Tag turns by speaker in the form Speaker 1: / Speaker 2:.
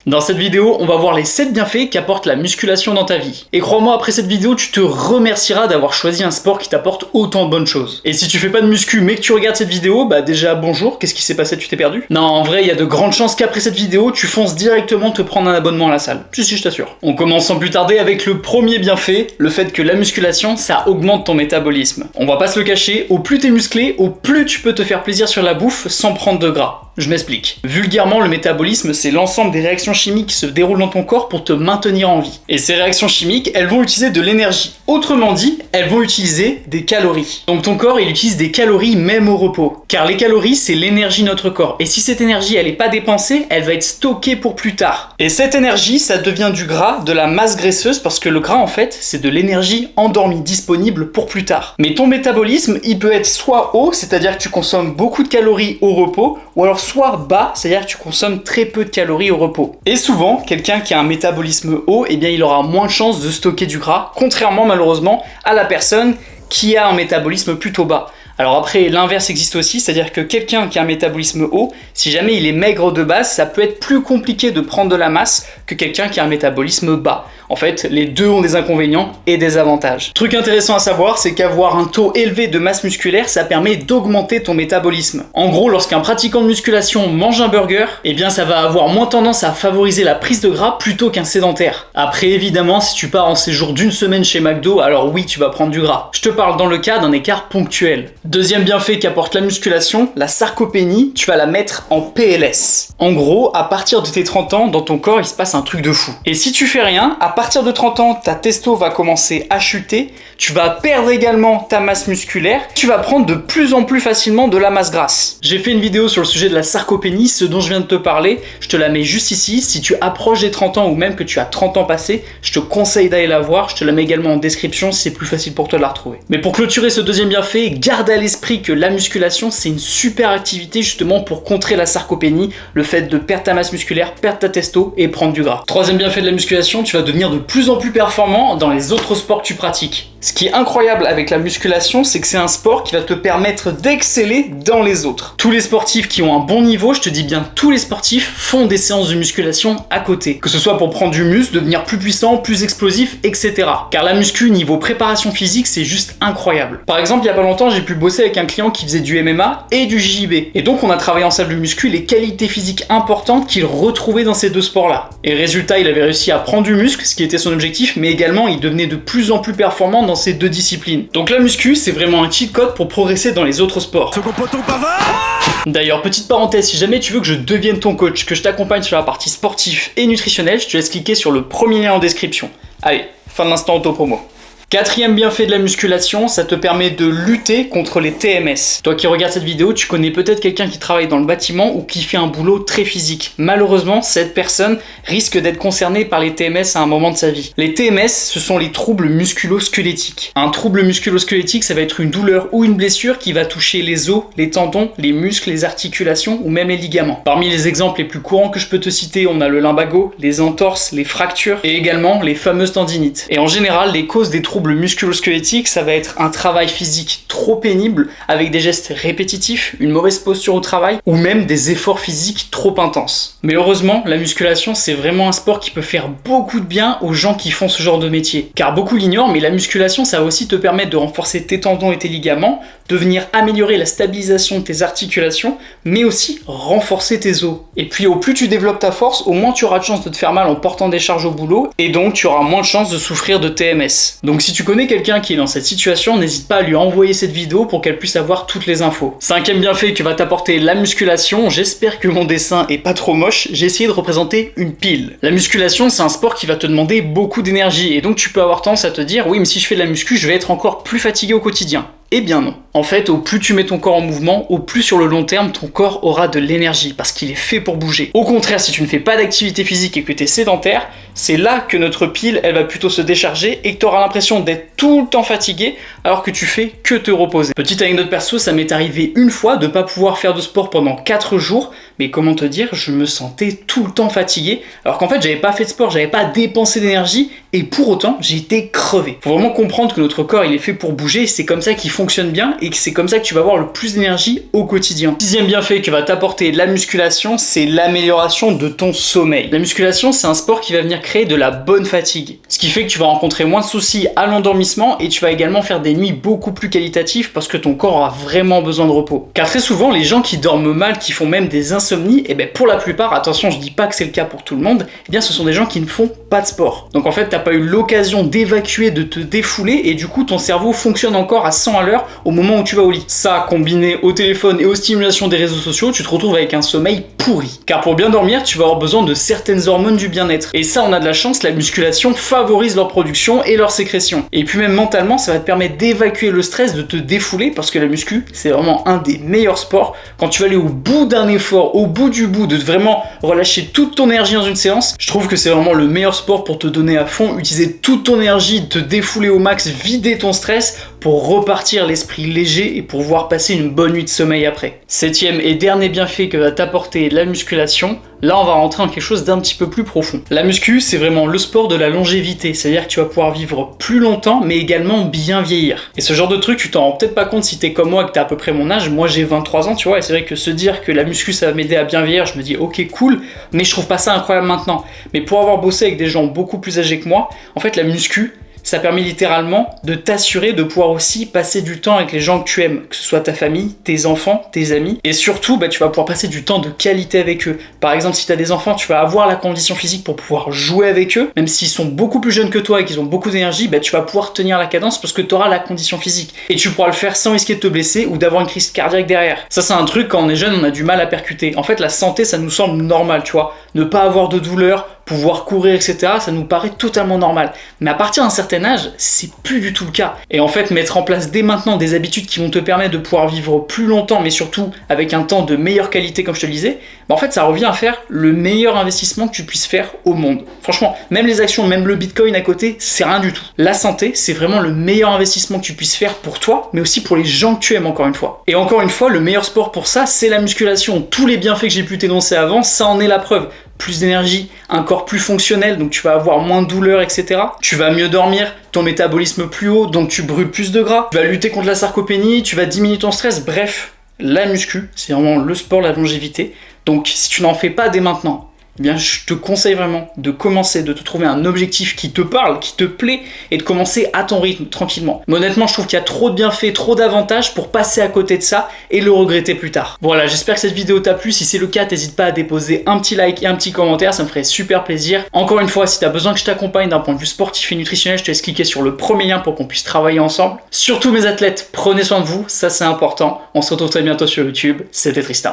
Speaker 1: Dans cette vidéo, on va voir les 7 bienfaits qu'apporte la musculation dans ta vie. Et crois-moi, après cette vidéo, tu te remercieras d'avoir choisi un sport qui t'apporte autant de bonnes choses. Et si tu fais pas de muscu mais que tu regardes cette vidéo, bah déjà bonjour, qu'est-ce qui s'est passé, tu t'es perdu? Non, en vrai, il y a de grandes chances qu'après cette vidéo, tu fonces directement te prendre un abonnement à la salle. Si, je t'assure. On commence sans plus tarder avec le premier bienfait, le fait que la musculation, ça augmente ton métabolisme. On va pas se le cacher, au plus t'es musclé, au plus tu peux te faire plaisir sur la bouffe sans prendre de gras. Je m'explique. Vulgairement, le métabolisme, c'est l'ensemble des réactions chimiques qui se déroulent dans ton corps pour te maintenir en vie. Et ces réactions chimiques, elles vont utiliser de l'énergie. Autrement dit, elles vont utiliser des calories. Donc ton corps, il utilise des calories même au repos. Car les calories, c'est l'énergie de notre corps. Et si cette énergie, elle n'est pas dépensée, elle va être stockée pour plus tard. Et cette énergie, ça devient du gras, de la masse graisseuse, parce que le gras, en fait, c'est de l'énergie endormie, disponible pour plus tard. Mais ton métabolisme, il peut être soit haut, c'est-à-dire que tu consommes beaucoup de calories au repos, ou alors soit bas, c'est-à-dire que tu consommes très peu de calories au repos. Et souvent, quelqu'un qui a un métabolisme haut, eh bien il aura moins de chances de stocker du gras, contrairement malheureusement à la personne qui a un métabolisme plutôt bas. Alors après, l'inverse existe aussi, c'est-à-dire que quelqu'un qui a un métabolisme haut, si jamais il est maigre de base, ça peut être plus compliqué de prendre de la masse que quelqu'un qui a un métabolisme bas. En fait, les deux ont des inconvénients et des avantages. Truc intéressant à savoir, c'est qu'avoir un taux élevé de masse musculaire, ça permet d'augmenter ton métabolisme. En gros, lorsqu'un pratiquant de musculation mange un burger, eh bien ça va avoir moins tendance à favoriser la prise de gras plutôt qu'un sédentaire. Après, évidemment, si tu pars en séjour d'une semaine chez McDo, alors oui, tu vas prendre du gras. Je te parle dans le cas d'un écart ponctuel. Deuxième bienfait qu'apporte la musculation, la sarcopénie, tu vas la mettre en PLS. En gros, à partir de tes 30 ans, dans ton corps, il se passe un truc de fou. Et si tu fais rien, à partir de 30 ans, ta testo va commencer à chuter, tu vas perdre également ta masse musculaire, tu vas prendre de plus en plus facilement de la masse grasse. J'ai fait une vidéo sur le sujet de la sarcopénie, ce dont je viens de te parler, je te la mets juste ici. Si tu approches des 30 ans ou même que tu as 30 ans passés, je te conseille d'aller la voir, je te la mets également en description si c'est plus facile pour toi de la retrouver. Mais pour clôturer ce deuxième bienfait, garde à l'esprit que la musculation, c'est une super activité justement pour contrer la sarcopénie, le fait de perdre ta masse musculaire, perdre ta testo et prendre du gras. Troisième bienfait de la musculation, tu vas devenir de plus en plus performant dans les autres sports que tu pratiques. Ce qui est incroyable avec la musculation, c'est que c'est un sport qui va te permettre d'exceller dans les autres. Tous les sportifs qui ont un bon niveau, je te dis bien tous les sportifs, font des séances de musculation à côté. Que ce soit pour prendre du muscle, devenir plus puissant, plus explosif, etc. Car la muscu niveau préparation physique, c'est juste incroyable. Par exemple, il y a pas longtemps, j'ai pu bosser avec un client qui faisait du MMA et du JJB. Et donc on a travaillé en salle de muscu les qualités physiques importantes qu'il retrouvait dans ces deux sports-là. Et résultat, il avait réussi à prendre du muscle, ce qui était son objectif, mais également il devenait de plus en plus performant dans ces deux disciplines. Donc la muscu, c'est vraiment un cheat code pour progresser dans les autres sports. D'ailleurs, petite parenthèse, si jamais tu veux que je devienne ton coach, que je t'accompagne sur la partie sportive et nutritionnelle, je te laisse cliquer sur le premier lien en description. Allez, fin de l'instant auto-promo. Quatrième bienfait de la musculation, ça te permet de lutter contre les TMS. Toi qui regardes cette vidéo, tu connais peut-être quelqu'un qui travaille dans le bâtiment ou qui fait un boulot très physique. Malheureusement, cette personne risque d'être concernée par les TMS à un moment de sa vie. Les TMS, ce sont les troubles musculo-squelettiques. Un trouble musculo-squelettique, ça va être une douleur ou une blessure qui va toucher les os, les tendons, les muscles, les articulations ou même les ligaments. Parmi les exemples les plus courants que je peux te citer, on a le lumbago, les entorses, les fractures et également les fameuses tendinites. Et en général, les causes des troubles musculo-squelettiques, ça va être un travail physique trop pénible avec des gestes répétitifs, une mauvaise posture au travail ou même des efforts physiques trop intenses. Mais heureusement, la musculation, c'est vraiment un sport qui peut faire beaucoup de bien aux gens qui font ce genre de métier. Car beaucoup l'ignorent, mais la musculation, ça va aussi te permettre de renforcer tes tendons et tes ligaments, de venir améliorer la stabilisation de tes articulations, mais aussi renforcer tes os. Et puis au plus tu développes ta force, au moins tu auras de chance de te faire mal en portant des charges au boulot, et donc tu auras moins de chances de souffrir de TMS. Donc si tu connais quelqu'un qui est dans cette situation, n'hésite pas à lui envoyer cette vidéo pour qu'elle puisse avoir toutes les infos. Cinquième bienfait que va t'apporter la musculation, j'espère que mon dessin est pas trop moche, j'ai essayé de représenter une pile. La musculation, c'est un sport qui va te demander beaucoup d'énergie, et donc tu peux avoir tendance à te dire, oui mais si je fais de la muscu, je vais être encore plus fatigué au quotidien. Eh bien non. En fait, au plus tu mets ton corps en mouvement, au plus sur le long terme, ton corps aura de l'énergie parce qu'il est fait pour bouger. Au contraire, si tu ne fais pas d'activité physique et que tu es sédentaire, c'est là que notre pile, elle va plutôt se décharger et que tu auras l'impression d'être tout le temps fatigué alors que tu fais que te reposer. Petite anecdote perso, ça m'est arrivé une fois de ne pas pouvoir faire de sport pendant 4 jours, mais comment te dire, je me sentais tout le temps fatigué, alors qu'en fait j'avais pas fait de sport, j'avais pas dépensé d'énergie, et pour autant j'étais crevé. Faut vraiment comprendre que notre corps il est fait pour bouger, c'est comme ça qu'il fonctionne bien, et que c'est comme ça que tu vas avoir le plus d'énergie au quotidien. Sixième bienfait que va t'apporter la musculation, c'est l'amélioration de ton sommeil. La musculation, c'est un sport qui va venir créer de la bonne fatigue, ce qui fait que tu vas rencontrer moins de soucis à l'endormissement, et tu vas également faire des nuits beaucoup plus qualitatives parce que ton corps aura vraiment besoin de repos. Car très souvent, les gens qui dorment mal, qui font même des insomnies, et pour la plupart, attention, je dis pas que c'est le cas pour tout le monde, ce sont des gens qui ne font pas de sport. Donc en fait, t'as pas eu l'occasion d'évacuer, de te défouler, et du coup, ton cerveau fonctionne encore à 100 à l'heure au moment où tu vas au lit. Ça, combiné au téléphone et aux stimulations des réseaux sociaux, tu te retrouves avec un sommeil pourri. Car pour bien dormir, tu vas avoir besoin de certaines hormones du bien-être. Et ça, on a de la chance, la musculation favorise leur production et leur sécrétion. Et puis même mentalement, ça va te permettre d'évacuer le stress, de te défouler, parce que la muscu, c'est vraiment un des meilleurs sports. Quand tu vas aller au bout d'un effort, au bout du bout, de vraiment relâcher toute ton énergie dans une séance, je trouve que c'est vraiment le meilleur sport pour te donner à fond, utiliser toute ton énergie, te défouler au max, vider ton stress pour repartir l'esprit léger et pour pouvoir passer une bonne nuit de sommeil après. Septième et dernier bienfait que va t'apporter la musculation, là on va rentrer dans quelque chose d'un petit peu plus profond. La muscu, c'est vraiment le sport de la longévité, c'est-à-dire que tu vas pouvoir vivre plus longtemps mais également bien vieillir. Et ce genre de truc, tu t'en rends peut-être pas compte si t'es comme moi, que t'as à peu près mon âge. Moi j'ai 23 ans, tu vois, et c'est vrai que se dire que la muscu ça va m'aider à bien vieillir, je me dis ok cool, mais je trouve pas ça incroyable maintenant. Mais pour avoir bossé avec des gens beaucoup plus âgés que moi, en fait la muscu, ça permet littéralement de t'assurer de pouvoir aussi passer du temps avec les gens que tu aimes, que ce soit ta famille, tes enfants, tes amis, et surtout tu vas pouvoir passer du temps de qualité avec eux. Par exemple, si tu as des enfants, tu vas avoir la condition physique pour pouvoir jouer avec eux, même s'ils sont beaucoup plus jeunes que toi et qu'ils ont beaucoup d'énergie, tu vas pouvoir tenir la cadence parce que tu auras la condition physique. Et tu pourras le faire sans risquer de te blesser ou d'avoir une crise cardiaque derrière. Ça c'est un truc, quand on est jeune, on a du mal à percuter. En fait, la santé, ça nous semble normal, tu vois. Ne pas avoir de douleur, pouvoir courir, etc., ça nous paraît totalement normal. Mais à partir d'un certain âge, c'est plus du tout le cas. Et en fait, mettre en place dès maintenant des habitudes qui vont te permettre de pouvoir vivre plus longtemps, mais surtout avec un temps de meilleure qualité, comme je te le disais, en fait, ça revient à faire le meilleur investissement que tu puisses faire au monde. Franchement, même les actions, même le Bitcoin à côté, c'est rien du tout. La santé, c'est vraiment le meilleur investissement que tu puisses faire pour toi, mais aussi pour les gens que tu aimes, encore une fois. Et encore une fois, le meilleur sport pour ça, c'est la musculation. Tous les bienfaits que j'ai pu t'énoncer avant, ça en est la preuve. Plus d'énergie, un corps plus fonctionnel, donc tu vas avoir moins de douleur, etc. Tu vas mieux dormir, ton métabolisme plus haut, donc tu brûles plus de gras. Tu vas lutter contre la sarcopénie, tu vas diminuer ton stress. Bref, la muscu, c'est vraiment le sport de la longévité. Donc si tu n'en fais pas dès maintenant, je te conseille vraiment de commencer, de te trouver un objectif qui te parle, qui te plaît, et de commencer à ton rythme, tranquillement. Mais honnêtement, je trouve qu'il y a trop de bienfaits, trop d'avantages pour passer à côté de ça et le regretter plus tard. Voilà, j'espère que cette vidéo t'a plu. Si c'est le cas, n'hésite pas à déposer un petit like et un petit commentaire, ça me ferait super plaisir. Encore une fois, si tu as besoin que je t'accompagne d'un point de vue sportif et nutritionnel, je te laisse cliquer sur le premier lien pour qu'on puisse travailler ensemble. Surtout mes athlètes, prenez soin de vous, ça c'est important. On se retrouve très bientôt sur YouTube. C'était Tristan.